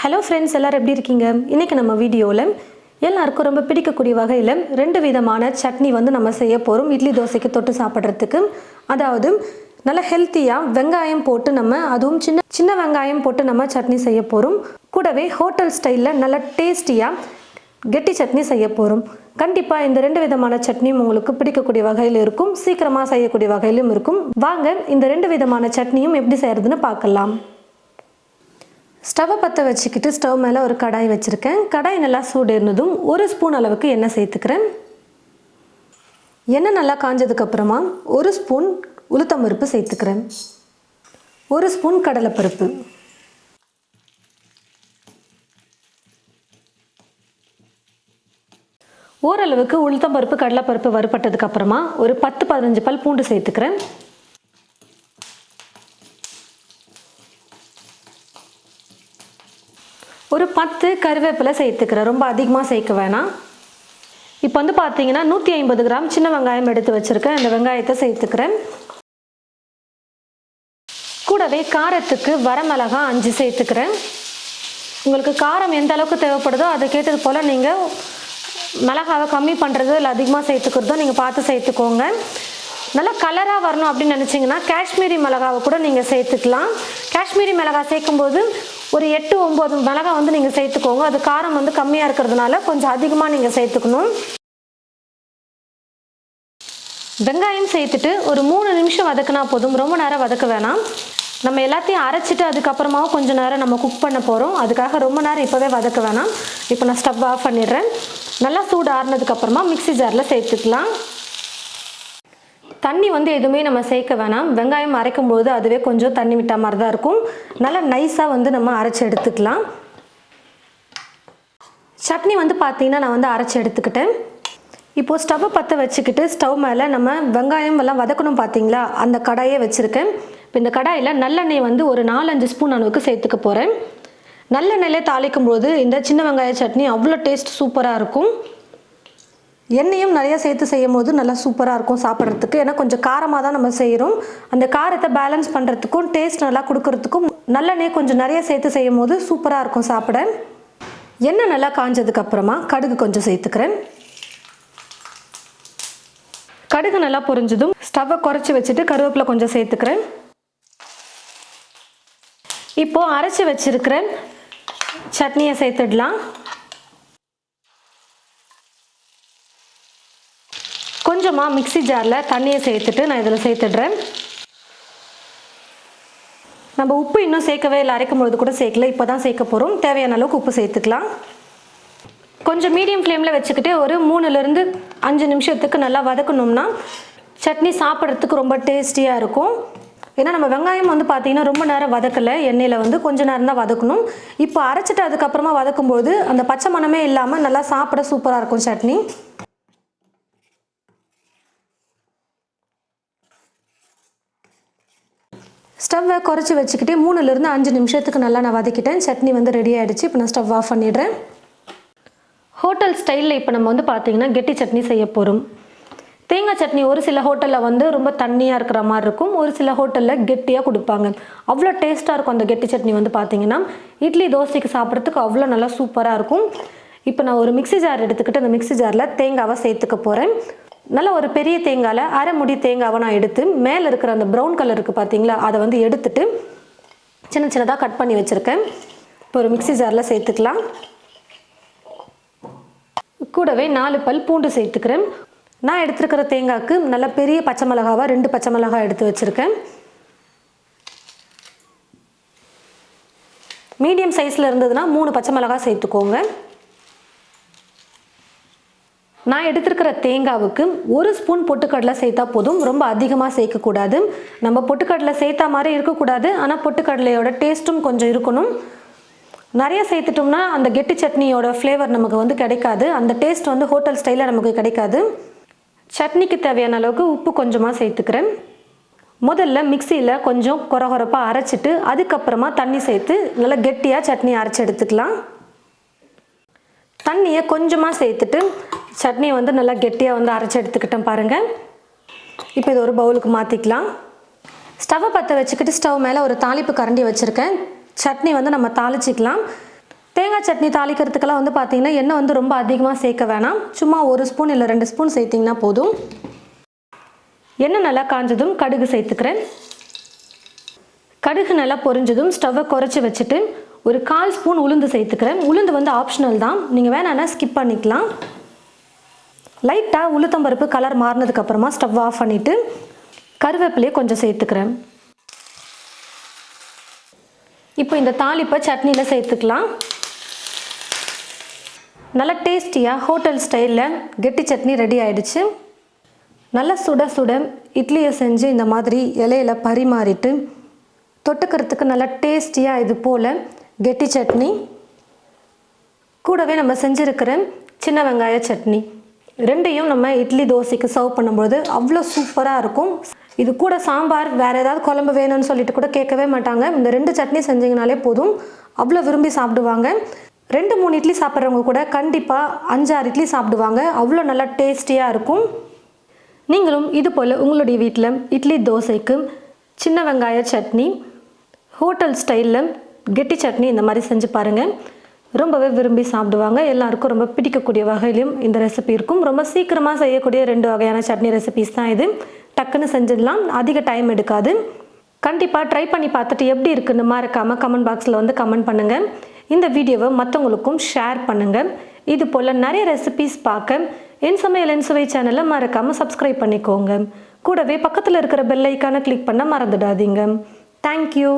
Hello friends, எல்லாரும் எப்படி இருக்கீங்க? இன்றைக்கி நம்ம வீடியோவில் எல்லாருக்கும் ரொம்ப பிடிக்கக்கூடிய வகையில் 2 விதமான சட்னி நம்ம செய்ய போகிறோம். இட்லி தோசைக்கு தொட்டு சாப்பிட்றதுக்கு. அதாவது நல்ல ஹெல்த்தியாக வெங்காயம் போட்டு அதுவும் சின்ன வெங்காயம் போட்டு நம்ம சட்னி செய்ய போகிறோம். கூடவே ஹோட்டல் ஸ்டைலில் நல்ல டேஸ்டியாக கெட்டி சட்னி செய்ய போகிறோம். கண்டிப்பாக இந்த 2 விதமான சட்னியும் உங்களுக்கு பிடிக்கக்கூடிய வகையில் இருக்கும், சீக்கிரமாக செய்யக்கூடிய வகையிலும் இருக்கும். வாங்க இந்த 2 விதமான சட்னியும் எப்படி செய்கிறதுன்னு பார்க்கலாம். ஸ்டவ்வை பற்ற வச்சுக்கிட்டு ஸ்டவ் மேலே ஒரு கடாய் வச்சுருக்கேன். கடாய் நல்லா சூடேறினதும் 1 ஸ்பூன் அளவுக்கு எண்ணெய் சேர்த்துக்கிறேன். எண்ணெய் நல்லா காஞ்சதுக்கப்புறமா 1 ஸ்பூன் உளுத்தம்பருப்பு சேர்த்துக்கிறேன். 1 ஸ்பூன் கடலைப்பருப்பு, ஓரளவுக்கு உளுத்தம்பருப்பு கடலைப்பருப்பு வறுபட்டதுக்கப்புறமா ஒரு 10-15 பல் பூண்டு சேர்த்துக்கிறேன். ஒரு 10 கருவேப்பிலை சேர்த்துக்கிறேன். ரொம்ப அதிகமாக சேர்க்க வேணாம். இப்போ பார்த்தீங்கன்னா 150 கிராம் சின்ன வெங்காயம் எடுத்து வச்சுருக்கேன். இந்த வெங்காயத்தை சேர்த்துக்கிறேன். கூடவே காரத்துக்கு வரமிளகாய் 5 சேர்த்துக்கிறேன். உங்களுக்கு காரம் எந்த அளவுக்கு தேவைப்படுதோ அதுக்கேற்றது போல் நீங்கள் மிளகாவை கம்மி பண்ணுறது இல்லை அதிகமாக சேர்த்துக்கிறதோ நீங்கள் பார்த்து சேர்த்துக்கோங்க. நல்லா கலராக வரணும் அப்படின்னு நினச்சிங்கன்னா காஷ்மீரி மிளகாவை கூட நீங்கள் சேர்த்துக்கலாம். காஷ்மீரி மிளகாய் சேர்க்கும்போது ஒரு 8-9 மிளகாய் நீங்கள் சேர்த்துக்கோங்க. அது காரம் கம்மியாக இருக்கிறதுனால கொஞ்சம் அதிகமாக நீங்கள் சேர்த்துக்கணும். வெங்காயம் சேர்த்துட்டு ஒரு 3 நிமிஷம் வதக்கினா போதும், ரொம்ப நேரம் வதக்க வேணாம். நம்ம எல்லாத்தையும் அரைச்சிட்டு அதுக்கப்புறமாவும் கொஞ்சம் நேரம் நம்ம குக் பண்ண போகிறோம். அதுக்காக ரொம்ப நேரம் இப்போவே வதக்க வேணாம். இப்போ நான் ஸ்டவ் ஆஃப் பண்ணிடுறேன். நல்லா சூடு ஆறுனதுக்கப்புறமா மிக்ஸி ஜாரில் சேர்த்துக்கலாம். தண்ணி எதுவுமே நம்ம சேர்க்க வேணாம். வெங்காயம் அரைக்கும்போது அதுவே கொஞ்சம் தண்ணி விட்ட மாதிரி தான் இருக்கும். நல்லா நைஸாக நம்ம அரைச்சி எடுத்துக்கலாம். சட்னி பார்த்தீங்கன்னா நான் அரைச்சி எடுத்துக்கிட்டேன். இப்போது ஸ்டவ்வை பற்ற வச்சுக்கிட்டு ஸ்டவ் மேலே நம்ம வெங்காயம் எல்லாம் வதக்கணும் பார்த்தீங்களா, அந்த கடாயை வச்சுருக்கேன். இப்போ இந்த கடாயில் நல்லெண்ணெய் ஒரு 4-5 ஸ்பூன் அளவுக்கு சேர்த்துக்க போகிறேன். நல்லெண்ணெயிலே தாளிக்கும் போது இந்த சின்ன வெங்காய சட்னி அவ்வளோ டேஸ்ட் சூப்பராக இருக்கும். எண்ணெயும் நிறையா சேர்த்து செய்யும் போது நல்லா சூப்பராக இருக்கும் சாப்பிட்றதுக்கு. ஏன்னா கொஞ்சம் காரமாக தான் நம்ம செய்கிறோம். அந்த காரத்தை பேலன்ஸ் பண்ணுறதுக்கும் டேஸ்ட் நல்லா கொடுக்கறதுக்கும் நல்லெண்ணெய் கொஞ்சம் நிறைய சேர்த்து செய்யும் போது சூப்பராக இருக்கும் சாப்பிட. எண்ணெய் நல்லா காஞ்சதுக்கப்புறமா கடுகு கொஞ்சம் சேர்த்துக்கிறேன். கடுகு நல்லா பொரிஞ்சதும் ஸ்டவ்வை குறைச்சி வச்சுட்டு கருவேப்பிலை கொஞ்சம் சேர்த்துக்கிறேன். இப்போது அரைச்சி வச்சிருக்கிற சட்னியை சேர்த்துடலாம். கொஞ்சமாக மிக்ஸி ஜாரில் தண்ணியை சேர்த்துட்டு நான் இதில் சேர்த்துடுறேன். நம்ம உப்பு இன்னும் சேர்க்கவே இல்லை, அரைக்கும் பொழுது கூட சேர்க்கல, இப்போ தான் சேர்க்க போகிறோம். தேவையான அளவுக்கு உப்பு சேர்த்துக்கலாம். கொஞ்சம் மீடியம் ஃப்ளேமில் வச்சுக்கிட்டு ஒரு 3-5 நிமிஷத்துக்கு நல்லா வதக்கணும்னா சட்னி சாப்பிட்றதுக்கு ரொம்ப டேஸ்டியாக இருக்கும். ஏன்னா நம்ம வெங்காயம் பார்த்தீங்கன்னா ரொம்ப நேரம் வதக்கலை, எண்ணெயில் கொஞ்சம் நேரம் தான் வதக்கணும். இப்போ அரைச்சிட்டு அதுக்கப்புறமா வதக்கும்போது அந்த பச்சை மணமே இல்லாமல் நல்லா சாப்பிட சூப்பராக இருக்கும் சட்னி. ஸ்டவ்வை குறைச்சி வச்சுக்கிட்டே 3-5 நிமிஷத்துக்கு நல்லா நான் வதக்கிட்டேன். சட்னி ரெடி ஆகிடுச்சு. இப்போ நான் ஸ்டவ் ஆஃப் பண்ணிடுறேன். ஹோட்டல் ஸ்டைலில் இப்போ நம்ம பார்த்தீங்கன்னா கெட்டி சட்னி செய்ய போகிறோம். தேங்காய் சட்னி ஒரு சில ஹோட்டலில் ரொம்ப தண்ணியாக இருக்கிற மாதிரி இருக்கும், ஒரு சில ஹோட்டலில் கெட்டியாக கொடுப்பாங்க. அவ்வளோ டேஸ்ட்டாக இருக்கும் அந்த கெட்டி சட்னி பார்த்தீங்கன்னா இட்லி தோசைக்கு சாப்பிட்றதுக்கு அவ்வளோ நல்லா சூப்பராக இருக்கும். இப்போ நான் ஒரு மிக்ஸி ஜார் எடுத்துக்கிட்டு அந்த மிக்ஸி ஜாரில் தேங்காவை சேர்த்துக்க போகிறேன். நல்லா ஒரு பெரிய தேங்காயில் அரை முடி தேங்காவை நான் எடுத்து மேலே இருக்கிற அந்த ப்ரௌன் கலர் இருக்குது பார்த்தீங்களா, அதை எடுத்துட்டு சின்ன சின்னதாக கட் பண்ணி வச்சுருக்கேன். இப்போ ஒரு மிக்ஸி ஜாரில் சேர்த்துக்கலாம். கூடவே 4 பல் பூண்டு சேர்த்துக்கிறேன். நான் எடுத்துருக்கிற தேங்காய்க்கு நல்ல பெரிய பச்சை மிளகாவாக 2 பச்சை மிளகாய் எடுத்து வச்சுருக்கேன். மீடியம் சைஸில் இருந்ததுன்னா 3 பச்சை மிளகாய் சேர்த்துக்கோங்க. நான் எடுத்துருக்கிற தேங்காவுக்கு 1 ஸ்பூன் பொட்டுக்கடலை சேர்த்தா போதும், ரொம்ப அதிகமாக சேர்க்கக்கூடாது. நம்ம பொட்டுக்கடலை சேர்த்தா மாதிரி இருக்கக்கூடாது, ஆனால் பொட்டுக்கடலையோட டேஸ்ட்டும் கொஞ்சம் இருக்கணும். நிறைய சேர்த்துட்டோம்னா அந்த கெட்டி சட்னியோட ஃப்ளேவர் நமக்கு கிடைக்காது, அந்த டேஸ்ட் ஹோட்டல் ஸ்டைலில் நமக்கு கிடைக்காது. சட்னிக்கு தேவையான அளவுக்கு உப்பு கொஞ்சமாக சேர்த்துக்கிறேன். முதல்ல மிக்சியில் கொஞ்சம் கொரகொரப்பாக அரைச்சிட்டு அதுக்கப்புறமா தண்ணி சேர்த்து நல்லா கெட்டியாக சட்னி அரைச்சி எடுத்துக்கலாம். தண்ணியை கொஞ்சமாக சேர்த்துட்டு சட்னியை நல்லா கெட்டியாக அரைச்சி எடுத்துக்கிட்டேன் பாருங்கள். இப்போ இது ஒரு பவுலுக்கு மாற்றிக்கலாம். ஸ்டவ்வை பற்ற வச்சுக்கிட்டு ஸ்டவ் மேலே ஒரு தாளிப்பு கரண்டி வச்சுருக்கேன். சட்னி நம்ம தாளிச்சிக்கலாம். தேங்காய் சட்னி தாளிக்கிறதுக்கெல்லாம் வந்து பார்த்திங்கன்னா எண்ணெய் வந்து ரொம்ப அதிகமாக சேர்க்க வேணாம். சும்மா 1 ஸ்பூன் இல்லை 2 ஸ்பூன் சேர்த்திங்கன்னா போதும். எண்ணெய் நல்லா காஞ்சதும் கடுகு சேர்த்துக்கிறேன். கடுகு நல்லா பொரிஞ்சதும் ஸ்டவ்வை குறைச்சி வச்சுட்டு ஒரு 1/4 ஸ்பூன் உளுந்து சேர்த்துக்கிறேன். உளுந்து வந்து ஆப்ஷனல் தான், நீங்கள் வேணான்னா ஸ்கிப் பண்ணிக்கலாம். லைட்டாக உளுத்தம்பருப்பு கலர் மாறினதுக்கப்புறமா ஸ்டவ் ஆஃப் பண்ணிவிட்டு கருவேப்பிலையை கொஞ்சம் சேர்த்துக்கிறேன். இப்போ இந்த தாளிப்பை சட்னியில் சேர்த்துக்கலாம். நல்லா டேஸ்டியாக ஹோட்டல் ஸ்டைலில் கெட்டி சட்னி ரெடி ஆகிடுச்சு. நல்லா சுட சுட இட்லியை செஞ்சு இந்த மாதிரி இலையில பரிமாறிட்டு தொட்டுக்கிறதுக்கு நல்லா டேஸ்டியாக இது போல் கெட்டி சட்னி, கூடவே நம்ம செஞ்சுருக்கிற சின்ன வெங்காய சட்னி, ரெண்டையும் நம்ம இட்லி தோசைக்கு சர்வ் பண்ணும்போது அவ்வளோ சூப்பராக இருக்கும். இது கூட சாம்பார் வேறு ஏதாவது குழம்பு வேணும்னு சொல்லிட்டு கூட கேட்கவே மாட்டாங்க. இந்த 2 சட்னி செஞ்சிங்கனாலே போதும், அவ்வளோ விரும்பி சாப்பிடுவாங்க. 2-3 இட்லி சாப்பிட்றவங்க கூட கண்டிப்பாக 5-6 இட்லி சாப்பிடுவாங்க. அவ்வளோ நல்லா டேஸ்டியாக இருக்கும். நீங்களும் இது போல் உங்களுடைய வீட்டில் இட்லி தோசைக்கு சின்ன வெங்காய சட்னி, ஹோட்டல் ஸ்டைலில் கெட்டி சட்னி இந்த மாதிரி செஞ்சு பாருங்கள். ரொம்பவே விரும்பி சாப்பிடுவாங்க. எல்லாருக்கும் ரொம்ப பிடிக்கக்கூடிய வகையிலும் இந்த ரெசிபி இருக்கும். ரொம்ப சீக்கிரமாக செய்யக்கூடிய 2 வகையான சட்னி ரெசிபிஸ் தான் இது. டக்குன்னு செஞ்சிடலாம், அதிக டைம் எடுக்காது. கண்டிப்பாக ட்ரை பண்ணி பார்த்துட்டு எப்படி இருக்குன்னு மறக்காமல் கமெண்ட் பாக்ஸில் வந்து கமெண்ட் பண்ணுங்கள். இந்த வீடியோவை மற்றவங்களுக்கும் ஷேர் பண்ணுங்கள். இது போல் நிறைய ரெசிபிஸ் பார்க்க என் சமையல் என் சுவை சேனலை மறக்காமல் சப்ஸ்கிரைப் பண்ணிக்கோங்க. கூடவே பக்கத்தில் இருக்கிற பெல் ஐக்கானை கிளிக் பண்ண மறந்துடாதீங்க. தேங்க்யூ.